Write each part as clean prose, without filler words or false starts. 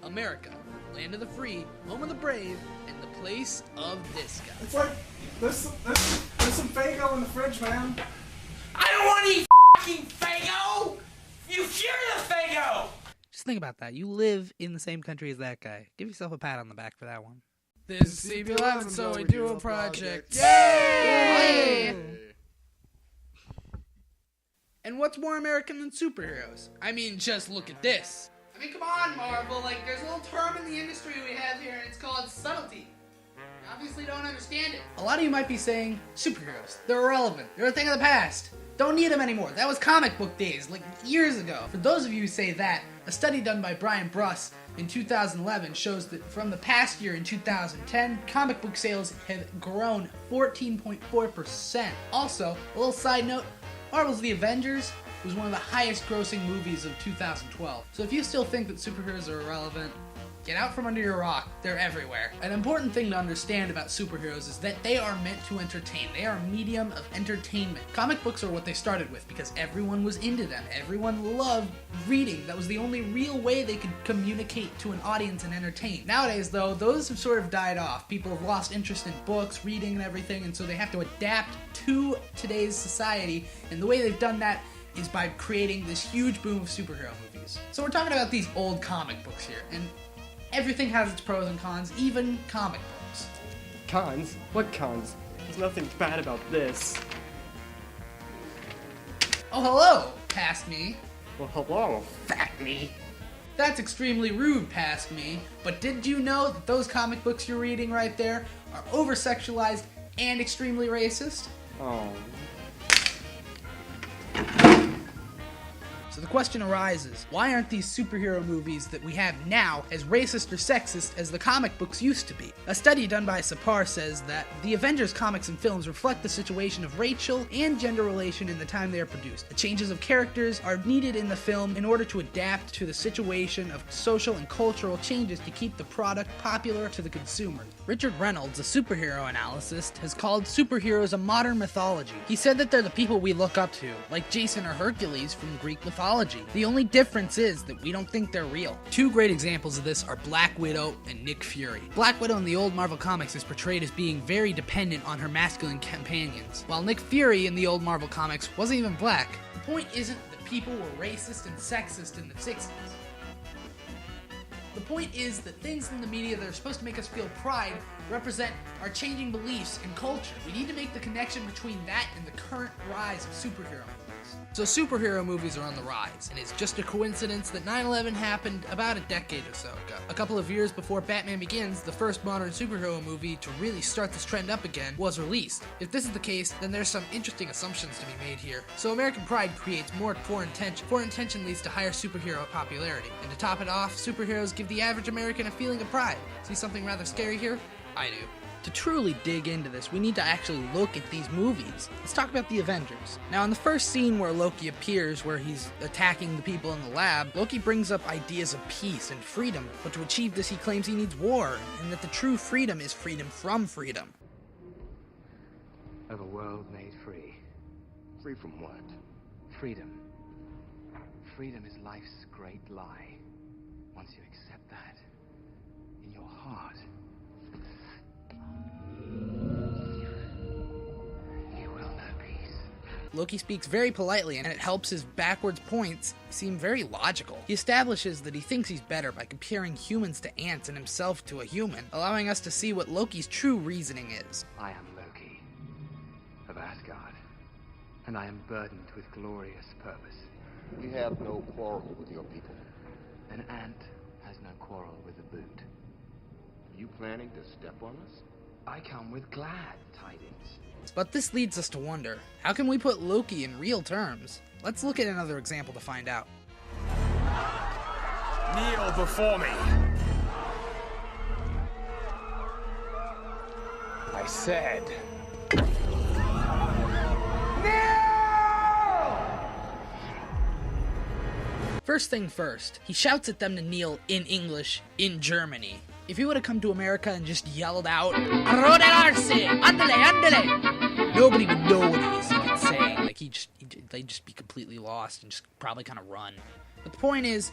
America, land of the free, home of the brave, and the place of this guy. It's like, there's some Faygo in the fridge, man. I don't want to eat fucking Faygo! You cure the Faygo! Just think about that. You live in the same country as that guy. Give yourself a pat on the back for that one. This is CP11, so we do a project. Yay! And what's more American than superheroes? I mean, just look at this. I mean, come on, Marvel. Like, there's a little term in the industry we have here, and it's called subtlety. You obviously don't understand it. A lot of you might be saying, superheroes, they're irrelevant. They're a thing of the past. Don't need them anymore. That was comic book days, like years ago. For those of you who say that, a study done by Brian Bruss in 2011 shows that from the past year in 2010, comic book sales have grown 14.4%. Also, a little side note, Marvel's The Avengers was one of the highest grossing movies of 2012. So if you still think that superheroes are irrelevant, get out from under your rock. They're everywhere. An important thing to understand about superheroes is that they are meant to entertain. They are a medium of entertainment. Comic books are what they started with because everyone was into them. Everyone loved reading. That was the only real way they could communicate to an audience and entertain. Nowadays, though, those have sort of died off. People have lost interest in books, reading, and everything, and so they have to adapt to today's society, and the way they've done that is by creating this huge boom of superhero movies. So we're talking about these old comic books here, and everything has its pros and cons, even comic books. Cons? What cons? There's nothing bad about this. Oh, hello, past me. Well, hello, fat me. That's extremely rude, past me. But did you know that those comic books you're reading right there are over-sexualized and extremely racist? Oh. So the question arises, why aren't these superhero movies that we have now as racist or sexist as the comic books used to be? A study done by Sapar says that the Avengers comics and films reflect the situation of racial and gender relation in the time they are produced. The changes of characters are needed in the film in order to adapt to the situation of social and cultural changes to keep the product popular to the consumer. Richard Reynolds, a superhero analyst, has called superheroes a modern mythology. He said that they're the people we look up to, like Jason or Hercules from Greek mythology. The only difference is that we don't think they're real. Two great examples of this are Black Widow and Nick Fury. Black Widow in the old Marvel comics is portrayed as being very dependent on her masculine companions, while Nick Fury in the old Marvel comics wasn't even black. The point isn't that people were racist and sexist in the 60s. The point is that things in the media that are supposed to make us feel pride represent our changing beliefs and culture. We need to make the connection between that and the current rise of superhero movies. So superhero movies are on the rise, and it's just a coincidence that 9/11 happened about a decade or so ago. A couple of years before Batman Begins, the first modern superhero movie to really start this trend up again, was released. If this is the case, then there's some interesting assumptions to be made here. So American pride creates more foreign tension. Foreign tension leads to higher superhero popularity. And to top it off, superheroes give the average American a feeling of pride. See something rather scary here? I do. To truly dig into this, we need to actually look at these movies. Let's talk about the Avengers. Now, in the first scene where Loki appears, where he's attacking the people in the lab, Loki brings up ideas of peace and freedom, but to achieve this he claims he needs war, and that the true freedom is freedom from freedom. Of a world made free. Free from what? Freedom. Freedom is life's great lie. Once you accept that in your heart, you will know peace. Loki speaks very politely, and it helps his backwards points seem very logical. He establishes that he thinks he's better by comparing humans to ants and himself to a human, allowing us to see what Loki's true reasoning is. I am Loki of Asgard, and I am burdened with glorious purpose. We have no quarrel with your people. An ant has no quarrel with a boot. Are you planning to step on us? I come with glad tidings. But this leads us to wonder, how can we put Loki in real terms? Let's look at another example to find out. Kneel before me. I said. First thing first, he shouts at them to kneel in English in Germany. If he would have come to America and just yelled out, "Rodelarse! Andale, andale!" nobody would know what he was even saying. Like, they'd just be completely lost and just probably kind of run. But the point is,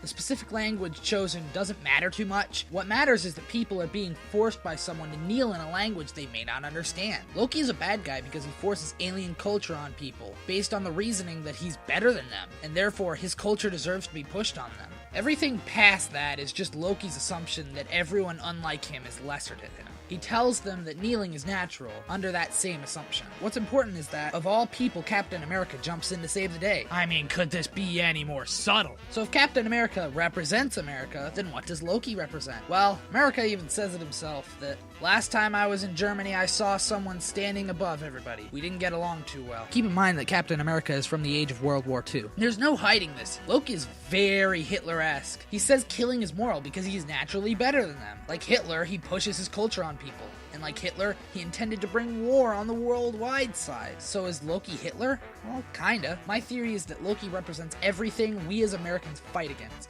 The specific language chosen doesn't matter too much. What matters is that people are being forced by someone to kneel in a language they may not understand. Loki is a bad guy because he forces alien culture on people, based on the reasoning that he's better than them, and therefore his culture deserves to be pushed on them. Everything past that is just Loki's assumption that everyone unlike him is lesser than him. He tells them that kneeling is natural, under that same assumption. What's important is that, of all people, Captain America jumps in to save the day. I mean, could this be any more subtle? So if Captain America represents America, then what does Loki represent? Well, America even says it himself, that last time I was in Germany, I saw someone standing above everybody. We didn't get along too well. Keep in mind that Captain America is from the age of World War II. There's no hiding this. Loki is very Hitler-esque. He says killing is moral because he's naturally better than them. Like Hitler, he pushes his culture on people. And like Hitler, he intended to bring war on the worldwide side. So is Loki Hitler? Well, kinda. My theory is that Loki represents everything we as Americans fight against.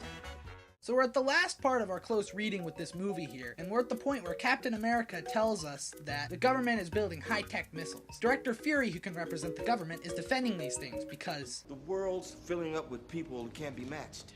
So we're at the last part of our close reading with this movie here, and we're at the point where Captain America tells us that the government is building high-tech missiles. Director Fury, who can represent the government, is defending these things because the world's filling up with people who can't be matched.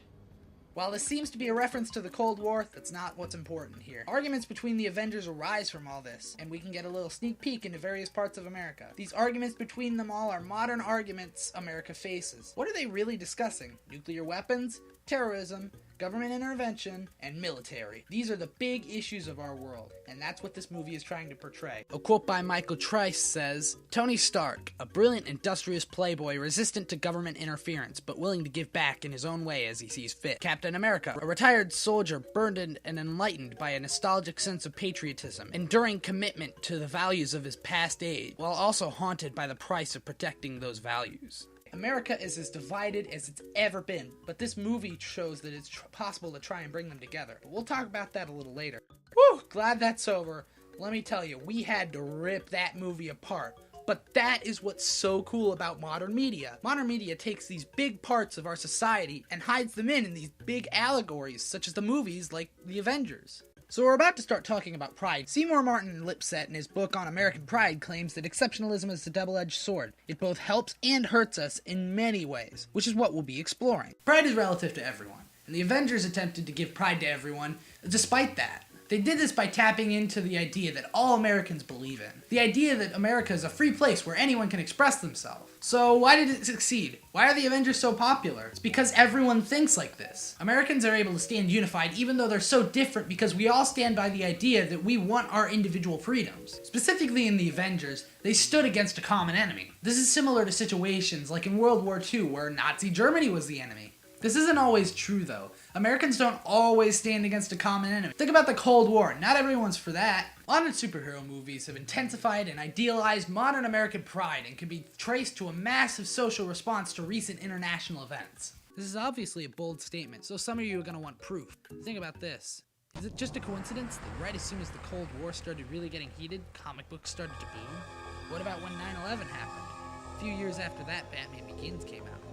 While this seems to be a reference to the Cold War, that's not what's important here. Arguments between the Avengers arise from all this, and we can get a little sneak peek into various parts of America. These arguments between them all are modern arguments America faces. What are they really discussing? Nuclear weapons? Terrorism? Government intervention, and military. These are the big issues of our world, and that's what this movie is trying to portray. A quote by Michael Trice says, "Tony Stark, a brilliant, industrious playboy resistant to government interference, but willing to give back in his own way as he sees fit. Captain America, a retired soldier burdened and enlightened by a nostalgic sense of patriotism, enduring commitment to the values of his past age, while also haunted by the price of protecting those values." America is as divided as it's ever been, but this movie shows that it's possible to try and bring them together. But we'll talk about that a little later. Whew, glad that's over. Let me tell you, we had to rip that movie apart. But that is what's so cool about modern media. Modern media takes these big parts of our society and hides them in these big allegories, such as the movies like The Avengers. So we're about to start talking about pride. Seymour Martin Lipset, in his book on American Pride, claims that exceptionalism is a double-edged sword. It both helps and hurts us in many ways, which is what we'll be exploring. Pride is relative to everyone, and the Avengers attempted to give pride to everyone despite that. They did this by tapping into the idea that all Americans believe in. The idea that America is a free place where anyone can express themselves. So why did it succeed? Why are the Avengers so popular? It's because everyone thinks like this. Americans are able to stand unified even though they're so different because we all stand by the idea that we want our individual freedoms. Specifically in the Avengers, they stood against a common enemy. This is similar to situations like in World War II where Nazi Germany was the enemy. This isn't always true, though. Americans don't always stand against a common enemy. Think about the Cold War. Not everyone's for that. Modern superhero movies have intensified and idealized modern American pride and can be traced to a massive social response to recent international events. This is obviously a bold statement, so some of you are going to want proof. Think about this. Is it just a coincidence that right as soon as the Cold War started really getting heated, comic books started to boom? What about when 9/11 happened? A few years after that, Batman Begins came out.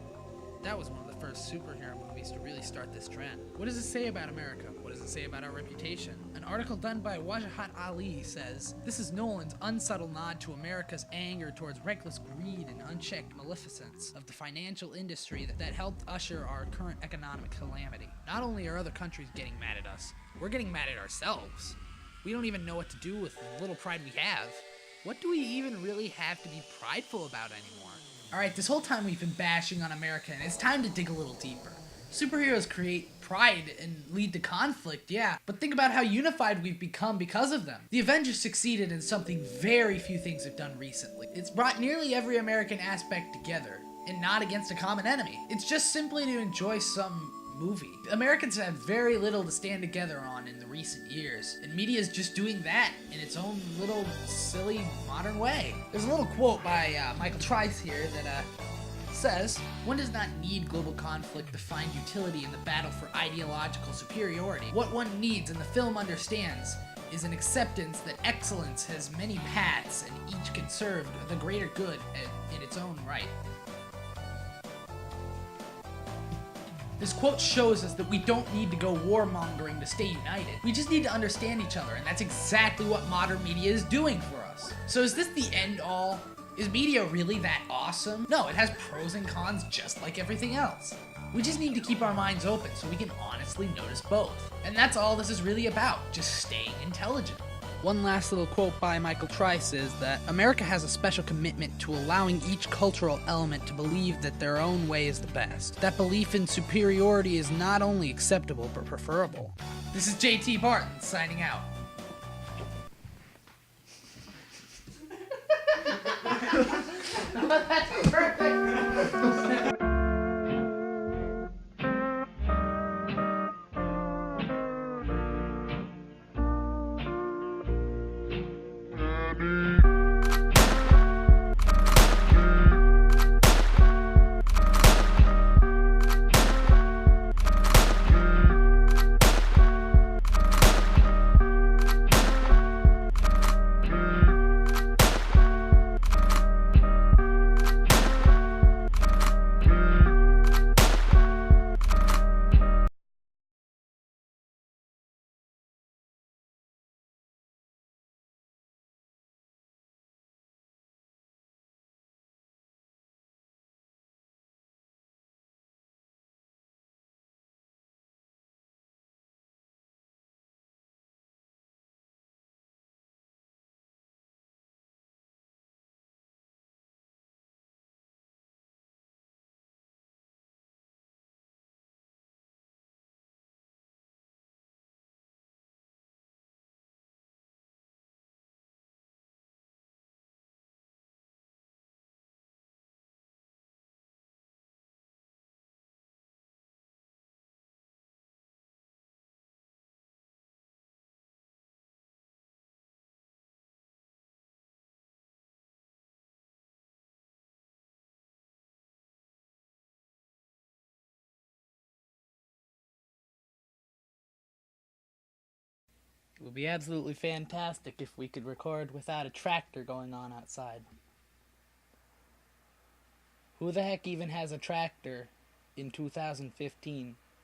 That was one of the first superhero movies to really start this trend. What does it say about America? What does it say about our reputation? An article done by Wajahat Ali says, "This is Nolan's unsubtle nod to America's anger towards reckless greed and unchecked maleficence of the financial industry that helped usher our current economic calamity. Not only are other countries getting mad at us, we're getting mad at ourselves. We don't even know what to do with the little pride we have. What do we even really have to be prideful about anymore?" Alright, this whole time we've been bashing on America, and it's time to dig a little deeper. Superheroes create pride and lead to conflict, yeah, but think about how unified we've become because of them. The Avengers succeeded in something very few things have done recently. It's brought nearly every American aspect together, and not against a common enemy. It's just simply to enjoy some movie. Americans have very little to stand together on in the recent years, and media is just doing that in its own little silly modern way. There's a little quote by Michael Trice here that says, "One does not need global conflict to find utility in the battle for ideological superiority. What one needs and the film understands is an acceptance that excellence has many paths and each can serve the greater good in its own right." This quote shows us that we don't need to go warmongering to stay united. We just need to understand each other, and that's exactly what modern media is doing for us. So is this the end all? Is media really that awesome? No, it has pros and cons just like everything else. We just need to keep our minds open so we can honestly notice both. And that's all this is really about, just staying intelligent. One last little quote by Michael Trice is that America has a special commitment to allowing each cultural element to believe that their own way is the best. That belief in superiority is not only acceptable but preferable. This is JT Barton signing out. That's perfect. It would be absolutely fantastic if we could record without a tractor going on outside. Who the heck even has a tractor in 2015?